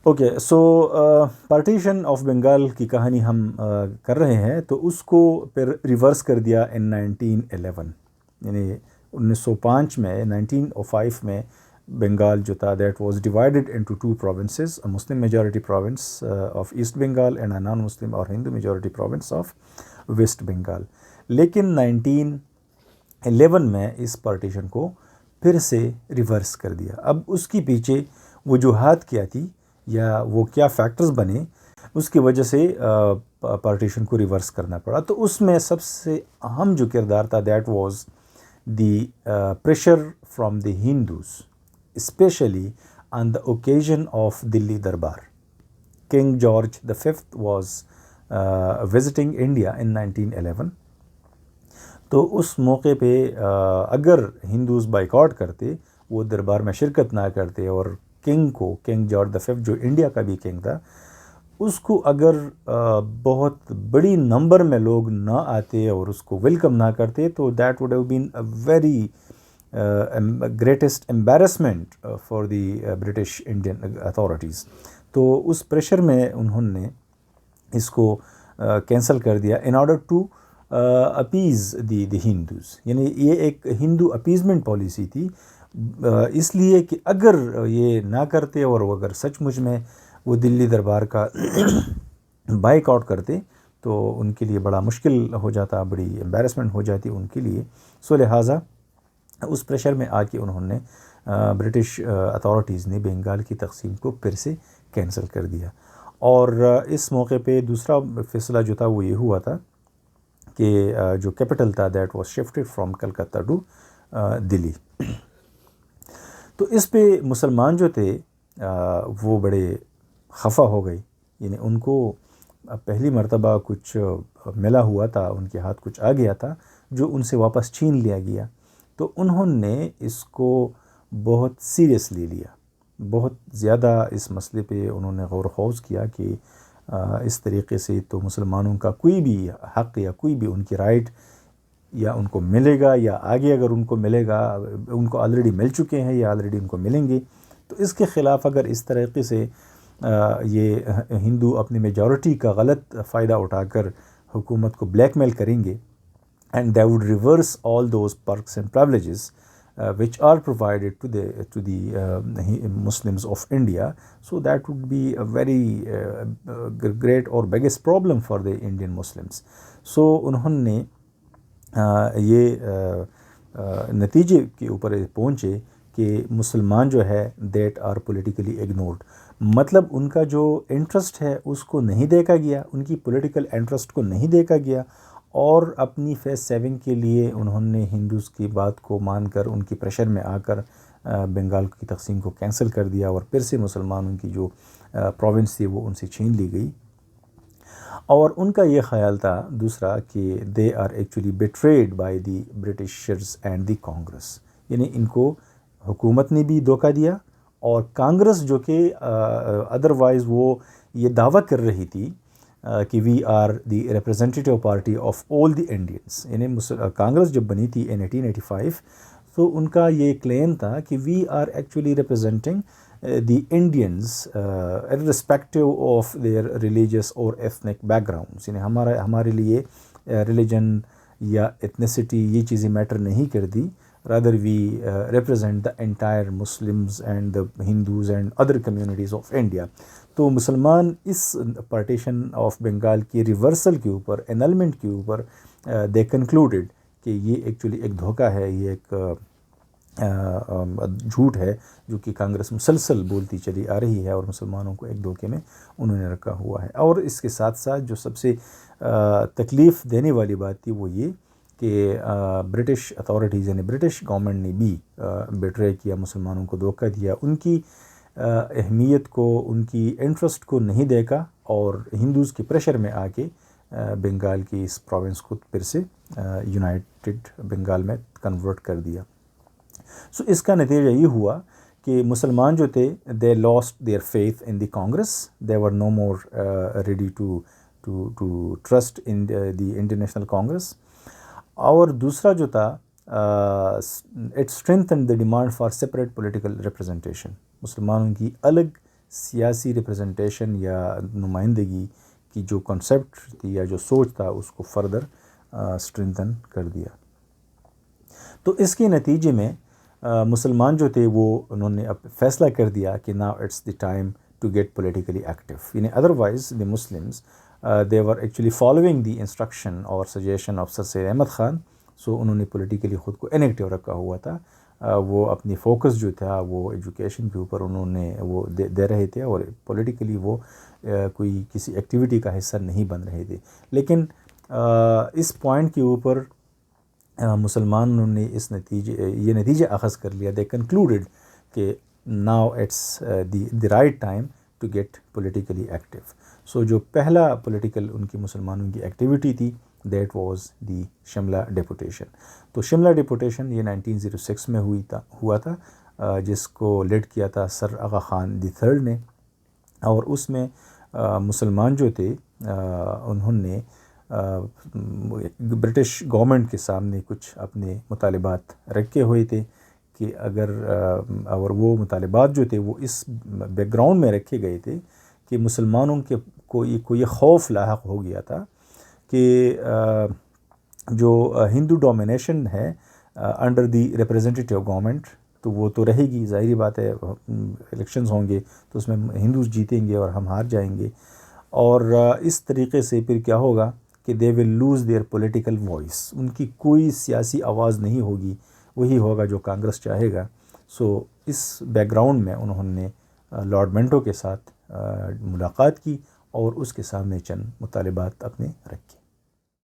Okay so partition of Bengal کی کہانی ہم کر رہے ہیں، تو اس کو پھر ریورس کر دیا ان 1911، یعنی 1905 میں 1905 میں بنگال جو تھا that was divided into two provinces, Muslim majority province of East Bengal and a non Muslim اور Hindu majority province of West Bengal. لیکن 1911 میں اس پارٹیشن کو پھر سے ریورس کر دیا۔ اب اس کی پیچھے وجوہات کیا تھی یا وہ کیا فیکٹرز بنے اس کی وجہ سے پارٹیشن کو ریورس کرنا پڑا، تو اس میں سب سے اہم جو کردار تھا that was the pressure from the Hindus, especially on the occasion of Delhi Darbar. King George the fifth was visiting India in 1911، تو اس موقع پہ اگر ہندوز بائیکاٹ کرتے، وہ دربار میں شرکت نہ کرتے، اور کنگ جارج the ففتھ جو انڈیا کا بھی کنگ تھا، اس کو اگر بہت بڑی نمبر میں لوگ نہ آتے اور اس کو ویلکم نہ کرتے، تو that would have been a very greatest embarrassment for the British Indian authorities. تو اس پریشر میں انہوں نے اس کو کینسل کر دیا ان آرڈر ٹو اپیز دی ہندوز، یعنی یہ ایک ہندو اپیزمنٹ پالیسی تھی، اس لیے کہ اگر یہ نہ کرتے اور وہ اگر سچ مچ میں وہ دلی دربار کا بائیک آؤٹ کرتے تو ان کے لیے بڑا مشکل ہو جاتا، بڑی امبیرسمنٹ ہو جاتی ان کے لیے۔ سو لہٰذا اس پریشر میں آ کے انہوں نے برٹش اتھارٹیز نے بنگال کی تقسیم کو پھر سے کینسل کر دیا۔ اور اس موقع پہ دوسرا فیصلہ جو تھا وہ یہ ہوا تھا کہ جو کیپٹل تھا that was shifted from Calcutta to Delhi. تو اس پہ مسلمان جو تھے وہ بڑے خفا ہو گئے، یعنی ان کو پہلی مرتبہ کچھ ملا ہوا تھا، ان کے ہاتھ کچھ آ گیا تھا جو ان سے واپس چھین لیا گیا، تو انہوں نے اس کو بہت سیریسلی لیا، بہت زیادہ اس مسئلے پہ انہوں نے غور و خوض کیا کہ اس طریقے سے تو مسلمانوں کا کوئی بھی حق یا کوئی بھی ان کی رائٹ یا ان کو ملے گا، یا آگے اگر ان کو ملے گا، ان کو آلریڈی مل چکے ہیں یا آلریڈی ان کو ملیں گے، تو اس کے خلاف اگر اس طریقے سے یہ ہندو اپنی میجورٹی کا غلط فائدہ اٹھا کر حکومت کو بلیک میل کریں گے، and they would reverse all those perks and privileges which are provided to the Muslims of India, so that would be a very great or biggest problem for the Indian Muslims. So انہوں نے یہ نتیجے کے اوپر پہنچے کہ مسلمان جو ہے دیٹ آر پولیٹیکلی اگنورڈ، مطلب ان کا جو انٹرسٹ ہے اس کو نہیں دیکھا گیا، ان کی پولیٹیکل انٹرسٹ کو نہیں دیکھا گیا، اور اپنی فیس سیونگ کے لیے انہوں نے ہندوز کی بات کو مان کر ان کی پریشر میں آ کر بنگال کی تقسیم کو کینسل کر دیا، اور پھر سے مسلمانوں کی جو پروونس تھی وہ ان سے چھین لی گئی۔ اور ان کا یہ خیال تھا دوسرا کہ they are actually betrayed by the Britishers and the Congress, یعنی ان کو حکومت نے بھی دھوکہ دیا، اور کانگریس جو کہ ادروائز وہ یہ دعویٰ کر رہی تھی کہ we are the representative party of all the Indians, یعنی کانگریس جب بنی تھی ان 1885 تو ان کا یہ کلیم تھا کہ we are actually representing the Indians irrespective of their religious اور ایتھنک بیک گراؤنڈس، یعنی ہمارے لیے ریلیجن یا ایتھنیسٹی یہ چیزیں میٹر نہیں کرتی، rather we represent the entire Muslims and the Hindus and other communities of India۔ تو مسلمان اس پارٹیشن آف بنگال کی ریورسل کے اوپر، انلمنٹ کے اوپر دے کنکلوڈیڈ کہ یہ ایکچولی ایک دھوکہ ہے، یہ ایک جھوٹ ہے جو کہ کانگریس مسلسل بولتی چلی آ رہی ہے، اور مسلمانوں کو ایک دھوکے میں انہوں نے رکھا ہوا ہے۔ اور اس کے ساتھ ساتھ جو سب سے تکلیف دینے والی بات تھی وہ یہ کہ برٹش اتھارٹیز یعنی برٹش گورنمنٹ نے بھی بیٹرے کیا، مسلمانوں کو دھوکہ دیا، ان کی اہمیت کو، ان کی انٹرسٹ کو نہیں دیکھا، اور ہندوز کے پریشر میں آ کے بنگال کی اس پروونس کو پھر سے یونائٹڈ بنگال میں کنورٹ کر دیا۔ سو اس کا نتیجہ یہ ہوا کہ مسلمان جو تھے they lost their faith in the Congress, they were no more ready to trust in the international Congress. اور دوسرا جو تھا it strengthen the demand for separate political representation, مسلمانوں کی الگ سیاسی ریپریزنٹیشن یا نمائندگی کی جو کنسیپٹ تھی یا جو سوچ تھا اس کو فردر اسٹرینتھن کر دیا۔ تو اس کے نتیجے میں مسلمان جو تھے وہ انہوں نے اب فیصلہ کر دیا کہ now it's the time to get politically active, یعنی otherwise the Muslims they were actually following the instruction اور suggestion of sir Syed Ahmad Khan, so انہوں نے پولیٹیکلی خود کو انیکٹیو رکھا ہوا تھا۔ وہ اپنی فوکس جو تھا وہ ایجوکیشن کے اوپر انہوں نے وہ دے رہے تھے، اور پولیٹیکلی وہ کوئی کسی ایکٹیویٹی کا حصہ نہیں بن رہے تھے۔ لیکن اس پوائنٹ کے اوپر مسلمانوں نے یہ نتیجہ اخذ کر لیا، دے کنکلوڈڈ کہ now it's the right time to get politically active. So جو پہلا پولیٹیکل ان کی مسلمانوں کی ایکٹیویٹی تھی that was the Simla deputation. تو شملہ ڈیپوٹیشن یہ 1906 میں ہوا تھا، جس کو لیڈ کیا تھا سر آغا خان دی تھرڈ نے، اور اس میں مسلمان جو تھے انہوں نے برٹش گورنمنٹ کے سامنے کچھ اپنے مطالبات رکھے ہوئے تھے کہ اور وہ مطالبات جو تھے وہ اس بیک گراؤنڈ میں رکھے گئے تھے کہ مسلمانوں کے کو یہ خوف لاحق ہو گیا تھا کہ جو ہندو ڈومینیشن ہے انڈر دی ریپریزنٹیٹیو گورنمنٹ تو وہ تو رہے گی، ظاہری بات ہے، الیکشنز ہوں گے تو اس میں ہندوز جیتیں گے اور ہم ہار جائیں گے، اور اس طریقے سے پھر کیا ہوگا کہ they will lose their political voice, ان کی کوئی سیاسی آواز نہیں ہوگی، وہی ہوگا جو کانگریس چاہے گا۔ سو اس بیک گراؤنڈ میں انہوں نے لارڈ منٹو کے ساتھ ملاقات کی اور اس کے سامنے چند مطالبات اپنے رکھے۔